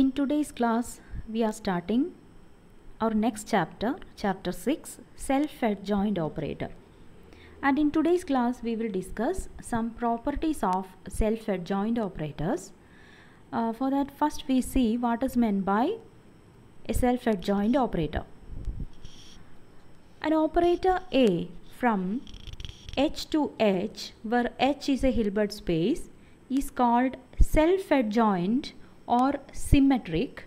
In today's class, we are starting our next chapter, chapter 6, self-adjoint operator. And in today's class, we will discuss some properties of self-adjoint operators. For that, first we see what is meant by a self-adjoint operator. An operator A from H to H, where H is a Hilbert space, is called self-adjoint or symmetric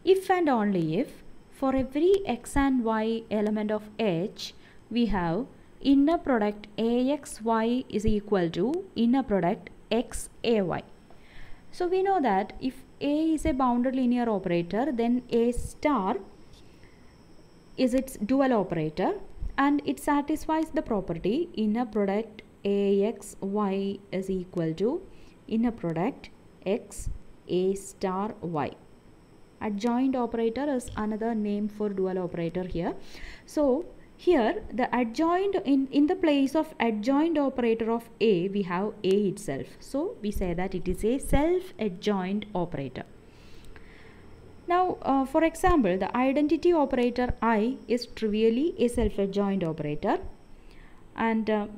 if and only if for every x and y element of H we have inner product AXY is equal to inner product XAY. So we know that if A is a bounded linear operator, then A star is its dual operator and it satisfies the property inner product AXY is equal to inner product X A star Y. Adjoint operator is another name for dual operator here. So here the adjoint in the place of adjoint operator of A, we have A itself. So we say that it is a self-adjoint operator. Now for example, the identity operator I is trivially a self-adjoint operator, and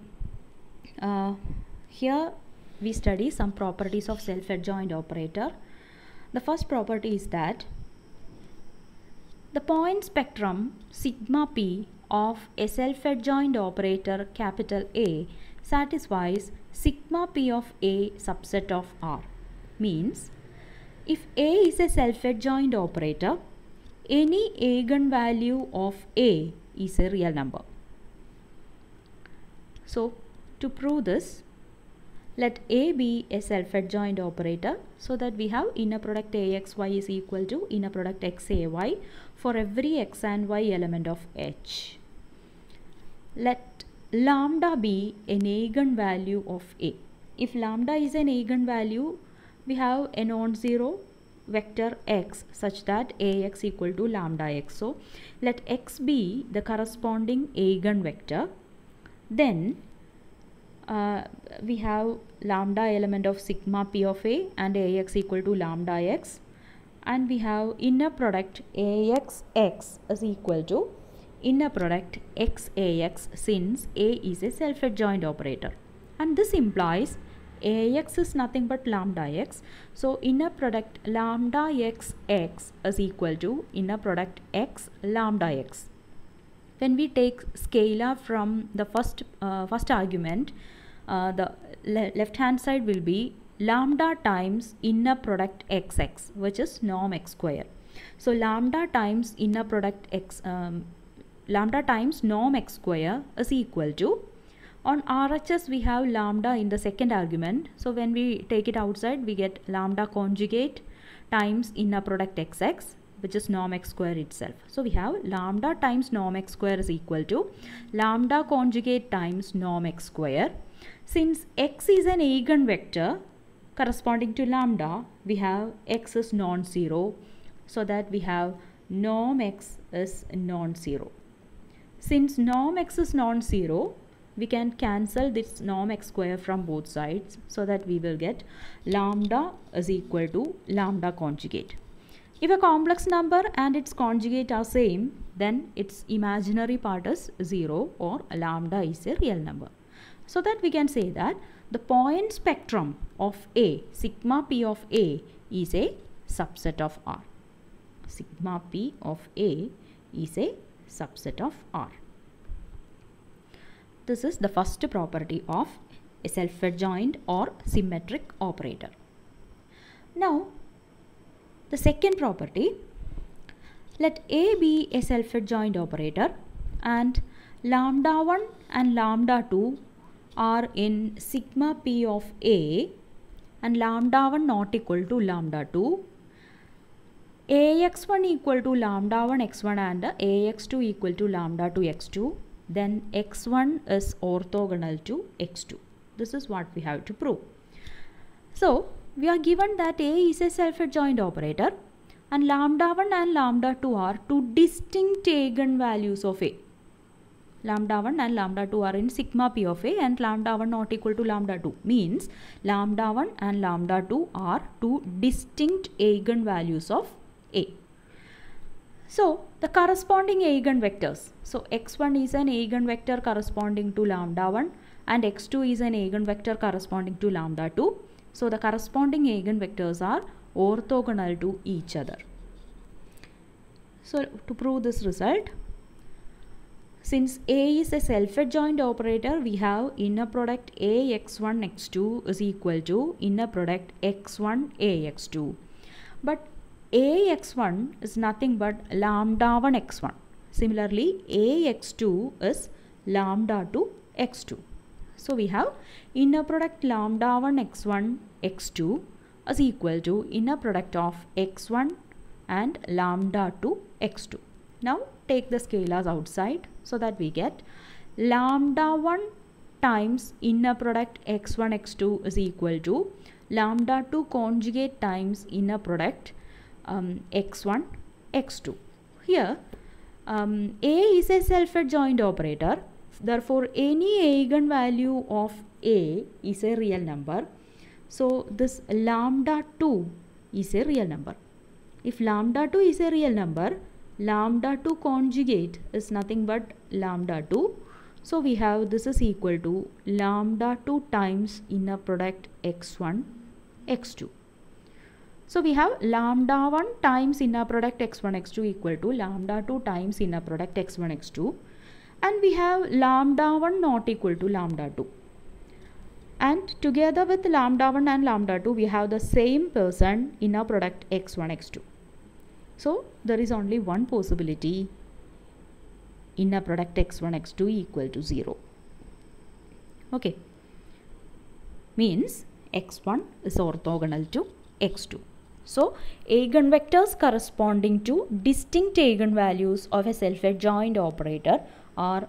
here we study some properties of self-adjoint operator. The first property is that the point spectrum sigma p of a self-adjoint operator capital A satisfies sigma p of A subset of R. Means if A is a self-adjoint operator, any eigenvalue of A is a real number. So to prove this, let A be a self-adjoint operator so that we have inner product AXY is equal to inner product XAY for every x and y element of H. Let lambda be an eigenvalue of A. If lambda is an eigenvalue, we have a non-zero vector x such that AX equal to lambda x. So let x be the corresponding eigenvector. Then we have lambda element of sigma p of A and AX equal to lambda x, and we have inner product AXX is equal to inner product XAX since A is a self-adjoint operator, and this implies AX is nothing but lambda x. So inner product lambda XX is equal to inner product X lambda x. When we take scalar from the first argument, the left hand side will be lambda times inner product XX, which is norm x square. So lambda times inner product x, lambda times norm x square is equal to, on RHS we have lambda in the second argument. So when we take it outside, we get lambda conjugate times inner product XX, which is norm x square itself. So we have lambda times norm x square is equal to lambda conjugate times norm x square. Since x is an eigenvector corresponding to lambda, we have x is non-zero, so that we have norm x is non-zero. Since norm x is non-zero, we can cancel this norm x square from both sides, so that we will get lambda is equal to lambda conjugate. If a complex number and its conjugate are same, then its imaginary part is 0 or lambda is a real number. So that we can say that the point spectrum of A, sigma p of A, is a subset of R. Sigma p of A is a subset of R. This is the first property of a self-adjoint or symmetric operator. Now, the second property, let A be a self-adjoint operator and lambda 1 and lambda 2 are in sigma p of A and lambda 1 not equal to lambda 2, AX1 equal to lambda 1 x1 and AX2 equal to lambda 2 x2, then x1 is orthogonal to x2. This is what we have to prove. So we are given that A is a self-adjoint operator and lambda 1 and lambda 2 are two distinct eigenvalues of A. Lambda 1 and lambda 2 are in sigma p of A, and lambda 1 not equal to lambda 2. Means lambda 1 and lambda 2 are two distinct eigenvalues of A. So the corresponding eigenvectors. So x1 is an eigenvector corresponding to lambda 1 and x2 is an eigenvector corresponding to lambda 2. So the corresponding eigenvectors are orthogonal to each other. So to prove this result, since A is a self-adjoint operator, we have inner product A x1 x2 is equal to inner product x1 A x2. But A x1 is nothing but lambda 1 x1. Similarly, A x2 is lambda 2 x2. So we have inner product lambda 1 x1 x2 is equal to inner product of x1 and lambda 2 x2. Now take the scalars outside so that we get lambda 1 times inner product x1 x2 is equal to lambda 2 conjugate times inner product x1 x2. Here A is a self-adjoint operator. Therefore, any eigenvalue of A is a real number. So this lambda 2 is a real number. If lambda 2 is a real number, lambda 2 conjugate is nothing but lambda 2. So we have this is equal to lambda 2 times inner product x1 x2. So we have lambda 1 times inner product x1 x2 equal to lambda 2 times inner product x1 x2, and we have lambda 1 not equal to lambda 2. And together with lambda 1 and lambda 2, we have the same person inner product x1 x2. So there is only one possibility, inner product x1 x2 equal to 0. Okay, means x1 is orthogonal to x2. So eigenvectors corresponding to distinct eigenvalues of a self-adjoint operator are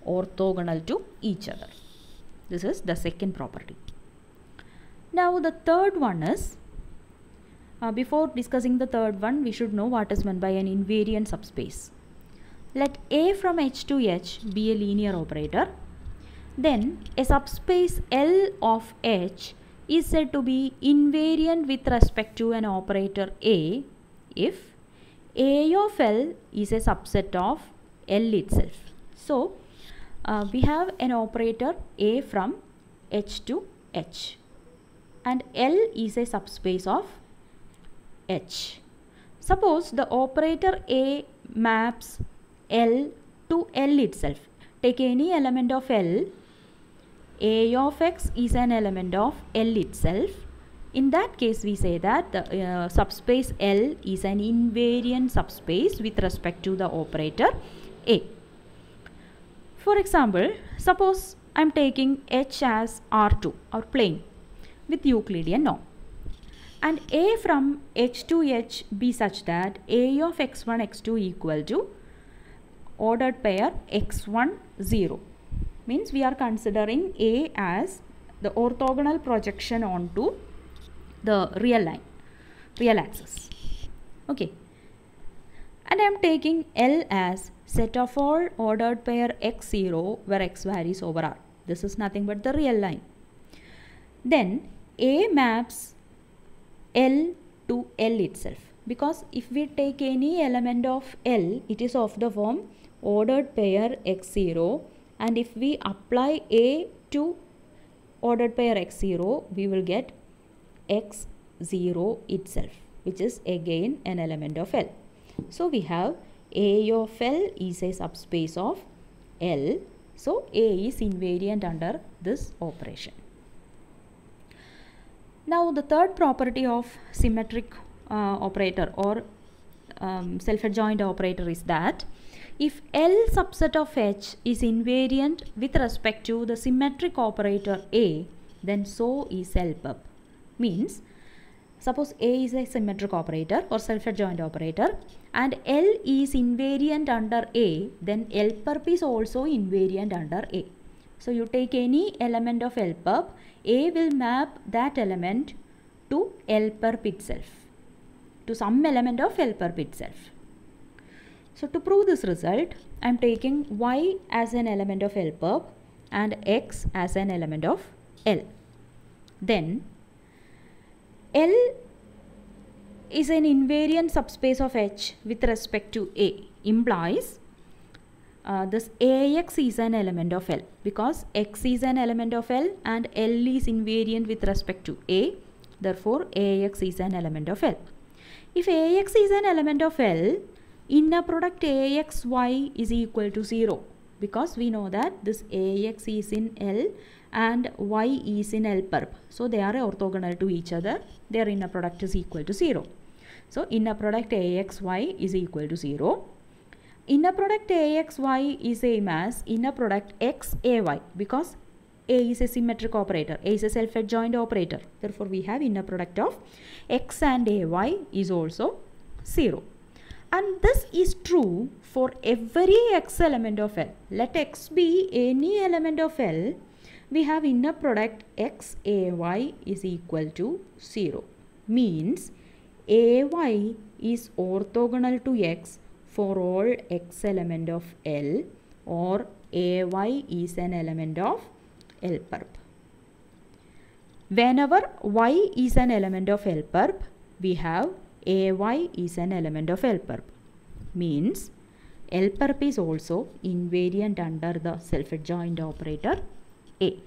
orthogonal to each other. This is the second property. Now the third one is, before discussing the third one, we should know what is meant by an invariant subspace. Let A from H to H be a linear operator. Then a subspace L of H is said to be invariant with respect to an operator A if A of L is a subset of L itself. So we have an operator A from H to H, and L is a subspace of H. Suppose the operator A maps L to L itself. Take any element of L. A of x is an element of L itself. In that case, we say that the subspace L is an invariant subspace with respect to the operator A. For example, suppose I am taking H as R2 or plane with Euclidean norm, and A from H to H be such that A of x1 x2 equal to ordered pair x1 0. Means we are considering A as the orthogonal projection onto the real line, real axis. Okay, and I am taking L as set of all ordered pair x0 where x varies over R. This is nothing but the real line. Then A maps L to L itself, because if we take any element of L, it is of the form ordered pair x0, and if we apply A to ordered pair x0, we will get x0 itself, which is again an element of L. So we have A of L is a subspace of L. So A is invariant under this operation. Now the third property of symmetric operator or self-adjoint operator is that if L subset of H is invariant with respect to the symmetric operator A, then so is L-perp. Means, suppose A is a symmetric operator or self-adjoint operator and L is invariant under A, then L-perp is also invariant under A. So you take any element of L-perp, A will map that element to L-perp itself, to some element of L-perp itself. So to prove this result, I am taking y as an element of L perp and x as an element of L. Then L is an invariant subspace of H with respect to A, implies this AX is an element of L, because X is an element of L and L is invariant with respect to A, therefore AX is an element of L. If AX is an element of L, inner product AXY is equal to 0, because we know that this AX is in L and Y is in L perp. So they are orthogonal to each other. Their inner product is equal to 0. So inner product AXY is equal to 0. Inner product AXY is same as inner product XAY, because A is a symmetric operator. A is a self-adjoint operator. Therefore we have inner product of X and AY is also 0. And this is true for every X element of L. Let X be any element of L. We have inner product XAY is equal to 0. Means AY is orthogonal to X for all X element of L, or AY is an element of L perp. Whenever Y is an element of L perp, we have AY is an element of L perp. Means L perp is also invariant under the self-adjoint operator A.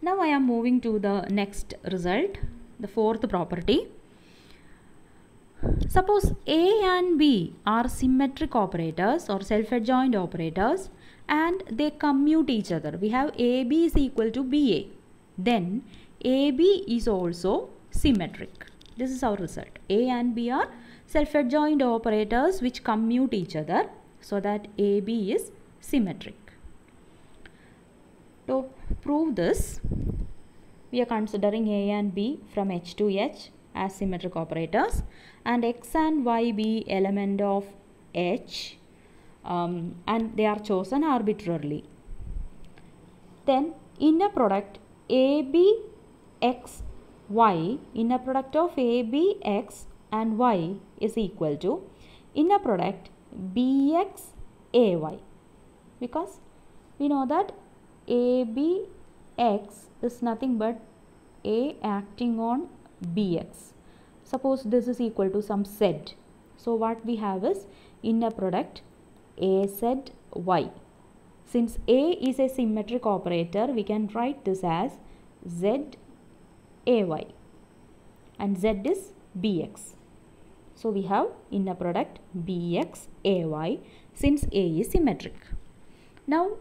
Now I am moving to the next result, the fourth property. Suppose A and B are symmetric operators or self-adjoint operators and they commute each other. We have AB is equal to BA. Then AB is also symmetric. This is our result. A and B are self-adjoint operators which commute each other, so that AB is symmetric. To prove this, we are considering A and B from H to H as symmetric operators, and X and Y be element of H, and they are chosen arbitrarily. Then inner product ABXY, inner product of ABX and Y is equal to inner product BXAY, because we know that ABX is nothing but A acting on BX. Suppose this is equal to some Z. So what we have is inner product AZY. Since A is a symmetric operator, we can write this as ZAY and Z is BX. So we have inner product BXAY since A is symmetric. Now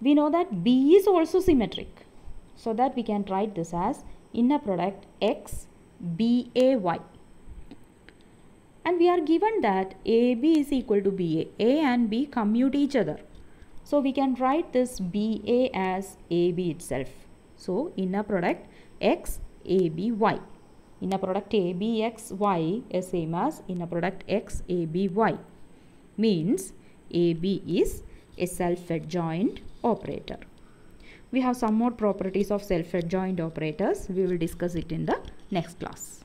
we know that B is also symmetric, so that we can write this as inner product XBAY. And we are given that AB is equal to BA. A and B commute each other. So we can write this BA as AB itself. So inner product XABY. Inner product ABXY is same as inner product XABY. Means AB is a self-adjoint operator. We have some more properties of self-adjoint operators. We will discuss it in the next class.